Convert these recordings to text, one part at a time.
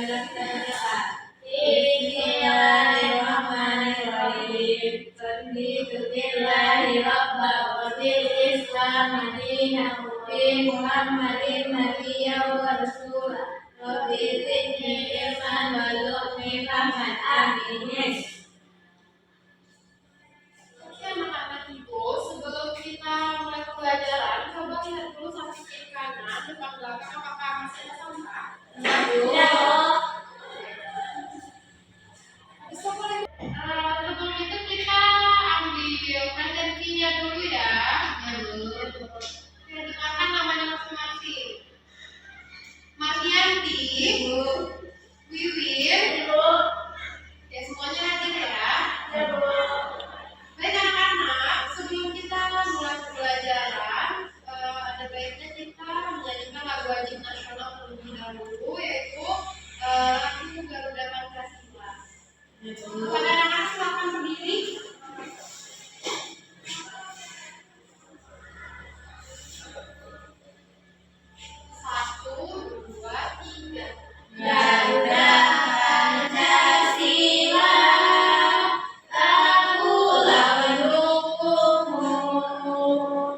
Bismillahirrahmanirrahim. Bismillahirrahmanirrahim. Islam Madinah Muhammadin Nabiyya wa Rasulah. Rabbi zidni ilman warzuqni fahman. Amin. Oke anak-anak ibu, sebelum kita mulai pelajaran, coba lihat dulu samping kiri kanan, depan belakang, apakah masih ada sampah? Sebelum itu kita ambil presensinya dulu ya. Dengarkan namanya masing-masing. Mardianti, Wiwin, ya semuanya hadir ya. Baik anak-anak, sebelum kita mulai pembelajaran, ada baiknya kita menyanyikan lagu wajib nasional terlebih dahulu, yaitu lagu Garuda Pancasila. Pada anak-anak silakan berdiri. Satu, dua, tiga. Garuda Pancasila, akulah pendukungmu,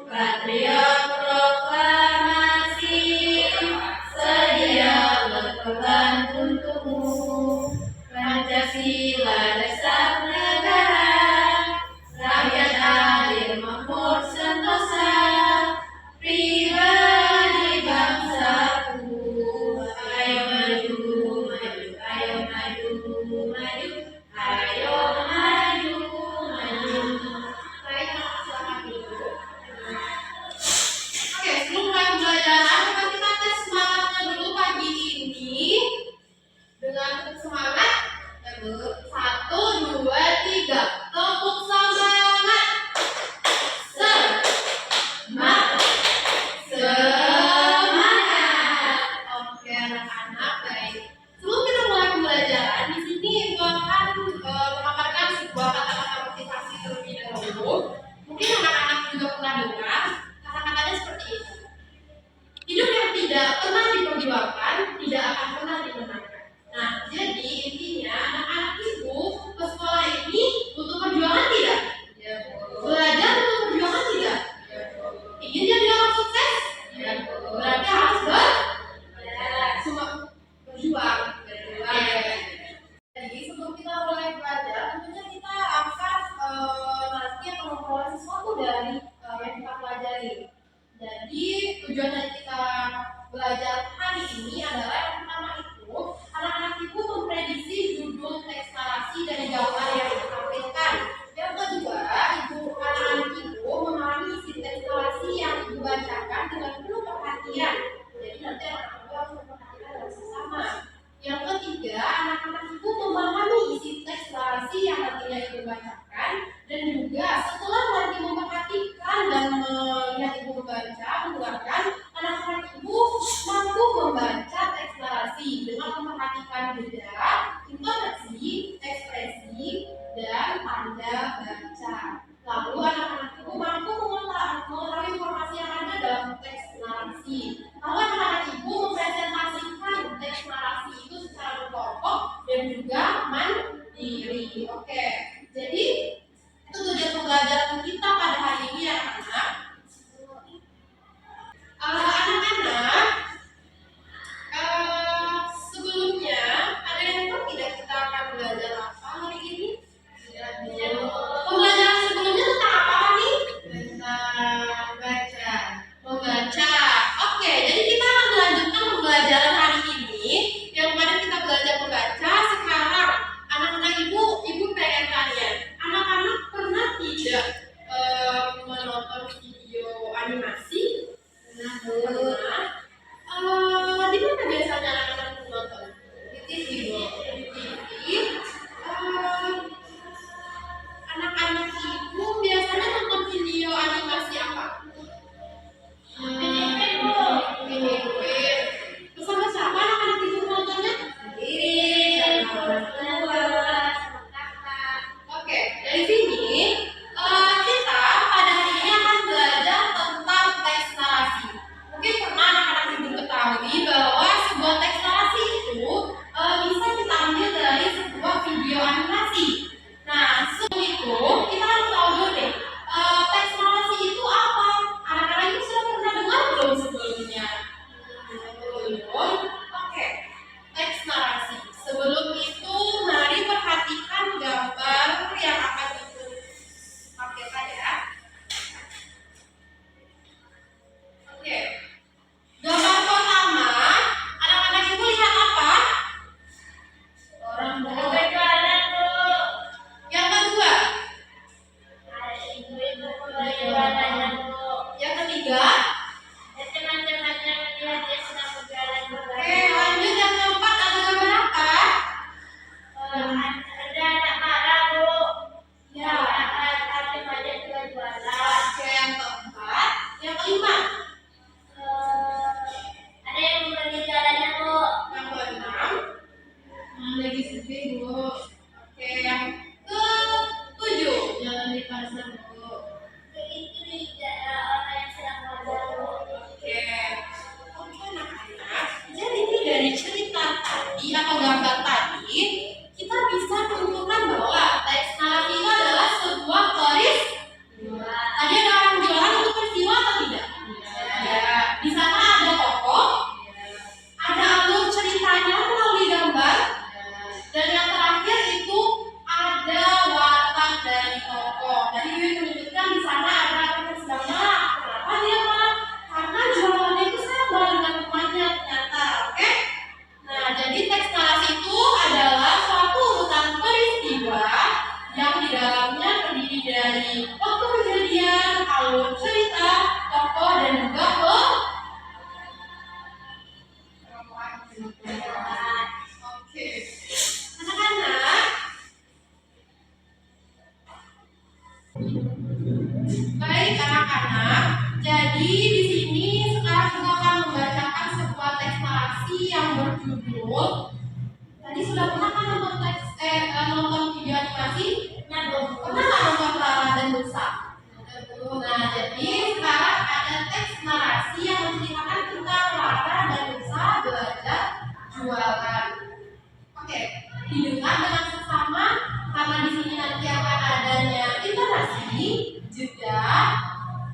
patriot proklamasi, sedia berkorban untukmu. Pancasila dasar negara, rakyat adil makmur sentosa, pribadi bangsaku. Ayo maju, maju, ayo maju, maju, ayo maju, maju. Baik, silakan duduk. Oke, sebelum mulai pembelajaran, coba kita tes semangatnya dulu pagi ini. Dengan semangat, satu, dua, tiga. Tepuk semangat. Semangat. Oke, anak-anak, baik. Sebelum kita mulai pembelajaran, di sini gua akan memaparkan sebuah kata-kata motivasi terlebih dahulu. Mungkin anak-anak juga pernah dengar kata-katanya seperti ini. Hidup yang tidak pernah diperjuangkan tidak akan pernah dimenangkan. Nah, jadi intinya anak-anak ibu ke sekolah ini butuh perjuangan tidak? Belajar butuh perjuangan tidak? Ingin jadi orang sukses? Berarti harus berjuang. Jadi sebelum kita mulai belajar, tentunya kita akan nanti akan memperoleh sesuatu dari yang kita pelajari. Jadi tujuan dari kita belajar hari ini adalah yang pertama itu anak-anak ibu memprediksi judul teks narasi dari gambar yang ditampilkan. Yang kedua, anak-anak ibu memahami isi teks narasi yang ibu bacakan dengan penuh perhatian. Jadi nanti anak-anak ibu harus memperhatikan dengan sesama. Yang ketiga, anak-anak ibu memahami isi teks narasi yang nantinya ibu bacakan, dan juga setelah nanti memperhatikan dan melihat ibu membaca, mendengarkan, anak-anak ibu mampu membaca teks narasi dengan memperhatikan jeda, intonasi, ekspresi, dan tanda baca. Lalu anak-anak ibu mampu mengetahui informasi yang ada dalam teks narasi. Lalu anak-anak ibu mempresentasikan teks narasi itu secara berkelompok dan juga mandiri. Oke, jadi itu tujuan pembelajaran kita pada hari ini ya anak-anak. Anak-anak, sebelumnya ada yang tahu tidak kita akan belajar apa hari ini? Pembelajaran sebelumnya tentang apa nih? Tentang baca. Membaca. Oke, jadi kita akan melanjutkan pembelajaran hari ini yang mana kita belajar membaca. Sekarang anak-anak ibu pengen tanya, anak-anak pernah tidak akan membacakan sebuah teks narasi yang berjudul. Tadi sudah pernah kan nonton nonton video animasi? Pernah nggak nonton Rara dan Nusa? Nah, jadi sekarang ada teks narasi yang menceritakan tentang Rara dan Nusa belajar jualan. Oke, didengar dengan seksama karena di sini nanti akan adanya intonasi, jeda,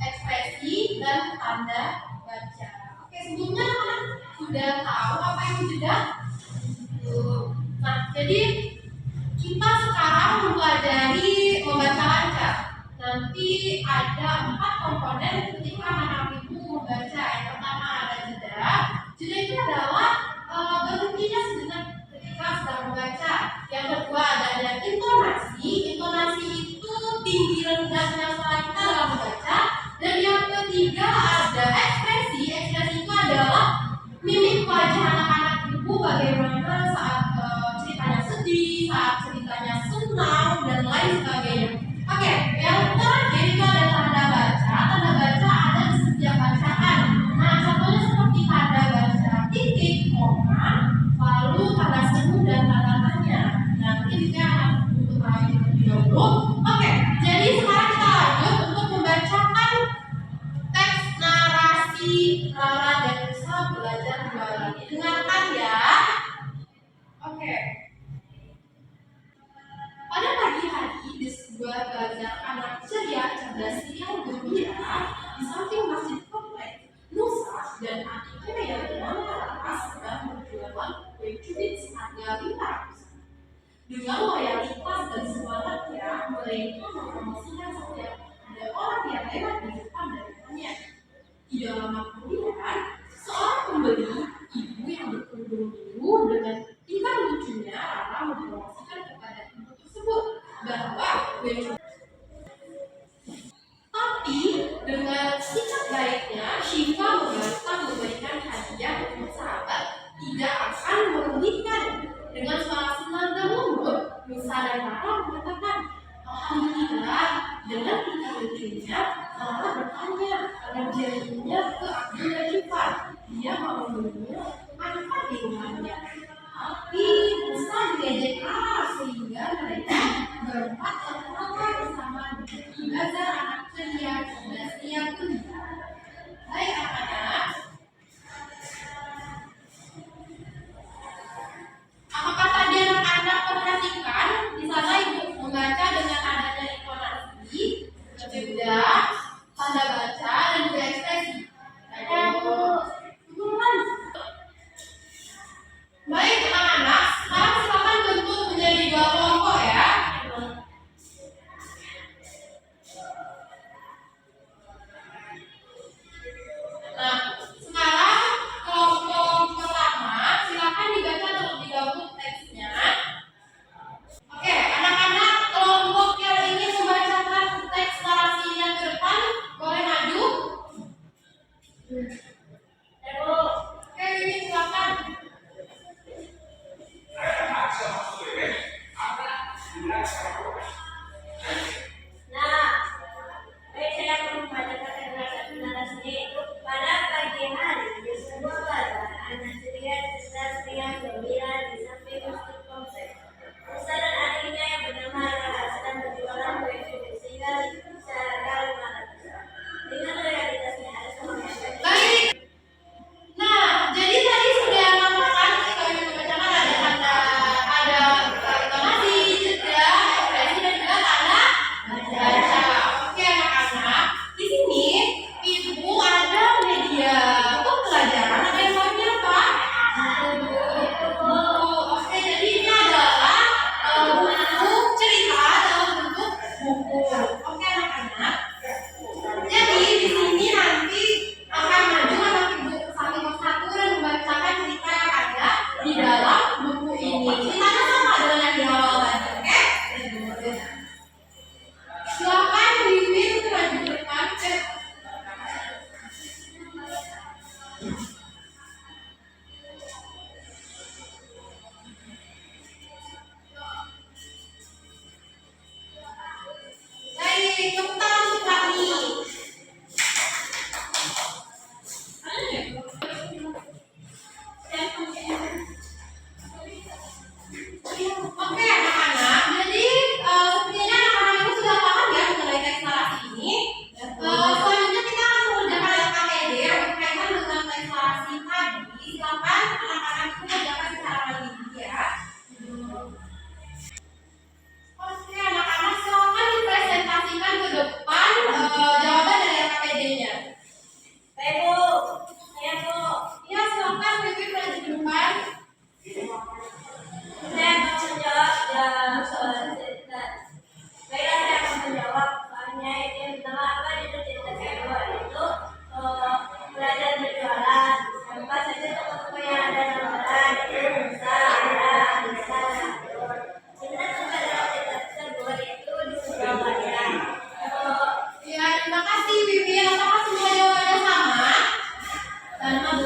ekspresi, dan tanda baca. Oke, sebelumnya anak sudah tahu apa itu jeda? Nah, jadi kita sekarang mempelajari membaca lancar. Nanti ada 4 komponen ketika anak ibu membaca. Yang pertama ada jeda. Jeda itu adalah berhentinya sejenak ketika sedang membaca. Yang kedua ada intonasi. Intonasi itu tinggi rendahnya suara kita dalam membaca. Dan yang ketiga ada ekspresi. Ekspresi itu adalah mimik wajah anak-anak ibu bagaimana saat ceritanya sedih, saat ceritanya senang, dan lain sebagainya. Oke, yang terakhir itu ada tanda baca. Tanda baca ada di setiap bacaan. Nah, contohnya seperti tanda baca titik, koma, lalu tanda seru dan tanda tanya. Nanti juga untuk lagi terlebih dahulu. Oke, jadi sekarang kita lanjut untuk membacakan teks narasi Rara dan Nusa belajar jualan. Didengarkan ya. Oke. Pada pagi hari di sebuah bazar anak ceria, cerdas, yang gembira di samping masjid kompleks, Nusa dan adiknya yang bernama Rara sedang berjualan kue cubit seharga 500. Dengan loyalitas dan semangatnya, mereka mempromosikan setiap ada orang yang lewat di depan dagangannya. Tidak lama kemudian, seorang pembeli, ibu yang berkerudung biru dengan tingkah lucunya, Rara mempromosikan kepada ibu tersebut bahwa kue cubit. Tapi dengan sikap baiknya, Shiva memberikan hadiah untuk sahabat tidak akan merugikan. Dengan suara senang dan lembut, Nusa dan Rara mengatakan, alhamdulillah. Dengan tingkah lucunya, Rara bertanya agar janjinya ke Abdul dan Shiva. Dia mau membelinya apa di rumahnya. Tapi Nusa mengejek Rara sehingga mereka berempat tertawa bersama di bazar anak ceria, cerdas, yang gembira. Baik anak-anak, apakah tadi anak-anak perhatikan di sana ibu membaca dengan adanya intonasi, jeda, tanda baca, dan juga ekspresi? Betul kan?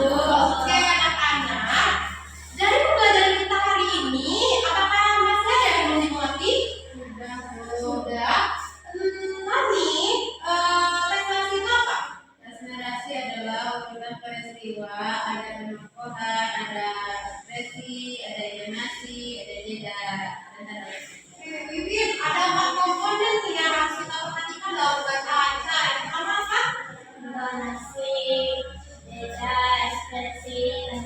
Oke anak-anak, dari pembelajaran kita hari ini, apakah masih ada yang belum dimengerti? Sudah. Nanti tes narasi itu apa? Tes narasi adalah urutan peristiwa, ada penokohan, ada ekspresi, ada animasi, ada jeda, dan lain-lain. Bibit, ada 4 komponen nih yang harus kita perhatikan dalam bacaan kita. Yang pertama apa? Narasi, jeda, ekspresi, dan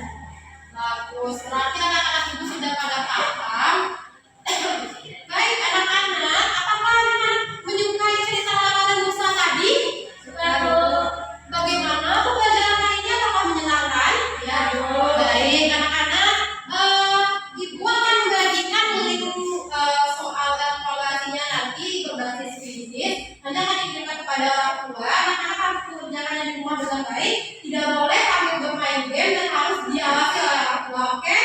Bagus, berarti anak-anak ibu sudah pada paham. Baik anak-anak, apakah anak menyukai cerita Lala dan Musa tadi? Bagaimana pembelajaran hari ini? Apakah menyenangkan? Ya, Bu. Baik anak-anak, ibu akan membagikan link soal evaluasinya nanti berbasis kuisis. Nanti akan dikirimkan kepada orang tua. Anak-anak harus mengerjakannya di rumah dengan baik. Tidak boleh sambil bermain game dan harus diawasi oleh orang tua. Oke?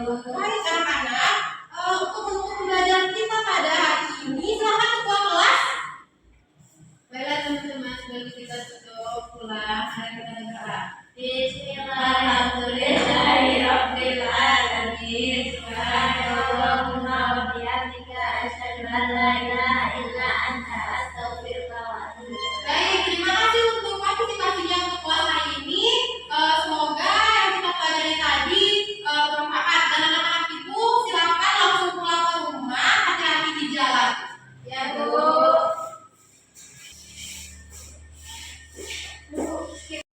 Baik anak-anak, untuk menutup pembelajaran kita pada hari ini, silakan ketua kelas. Baiklah teman-teman, sebelum kita tutup pulang, mari kita berdoa. Bismillahirrahmanirrahim. Subhanallahumma wa bihamdika asyhadu an la ilaha illa